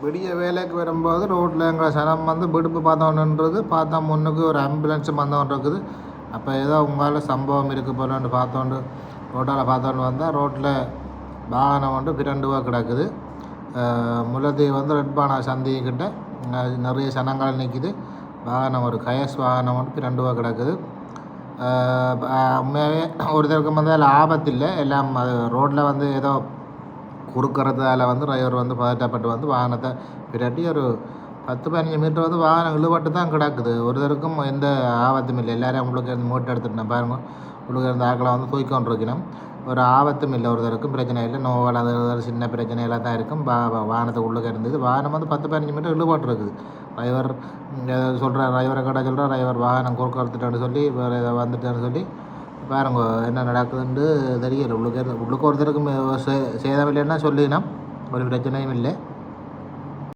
விடிய வேலைக்கு வரும்போது ரோட்டில் எங்களை சனம் வந்து விடுப்பு பார்த்தோன்றது பார்த்தா முன்னுக்கு ஒரு ஆம்புலன்ஸும் வந்தோன்னு இருக்குது. அப்போ ஏதோ உங்களால் சம்பவம் இருக்குது போலன்னு பார்த்தோண்டு ரோட்டால் பார்த்தோன்னு வந்தால் ரோட்டில் வாகனம் வந்து பிரண்டுவாக கிடக்குது. முல்லத்தீவு வந்து ரெட்பானா சந்திக்கிட்ட நிறைய சனங்கள் நிற்கிது. வாகனம் ஒரு கயஸ் வாகனம் வந்து பிரண்டுவாக கிடக்குது. உண்மையாகவே ஒருத்தருக்கு வந்து அதில் ஆபத்து இல்லை. எல்லாம் அது ரோட்டில் வந்து ஏதோ குறுக்கிறதால வந்து டிரைவர் வந்து பதட்டப்பட்டு வந்து வாகனத்தை பிரட்டி ஒரு 10-15 மீட்டர் வந்து வாகனம் இழுபட்டு தான் கிடக்குது. ஒருத்தருக்கும் எந்த ஆபத்தும் இல்லை. எல்லோரும் உங்களுக்கு இருந்து மூட்டை எடுத்துட்டேன் பாருங்க. உங்களுக்கு இருந்த ஆக்களை வந்து தூக்கிக்கொண்டு இருக்கணும். ஒரு ஆபத்தும் இல்லை. ஒருத்தருக்கும் பிரச்சனை இல்லை. நோவால் அது சின்ன பிரச்சனையெல்லாம் தான் இருக்கும். வாகனத்துக்கு உள்ளே இருந்தது. வாகனம் வந்து 10-15 மீட்டர் இழுபட்டு இருக்குது. டிரைவர் சொல்கிறார், டிரைவரை கடை சொல்கிறார், டிரைவர் வாகனம் குறுக்க எடுத்துட்டேன்னு சொல்லி வேறு ஏதோ வந்துட்டேன்னு சொல்லி பாருங்க என்ன நடக்குதுன்னு தெரியல. உள்ளுக்கு ஒருத்தருக்கும் சேதம் இல்லைன்னா சொல்லினா ஒரு பிரச்சனையும் இல்லை.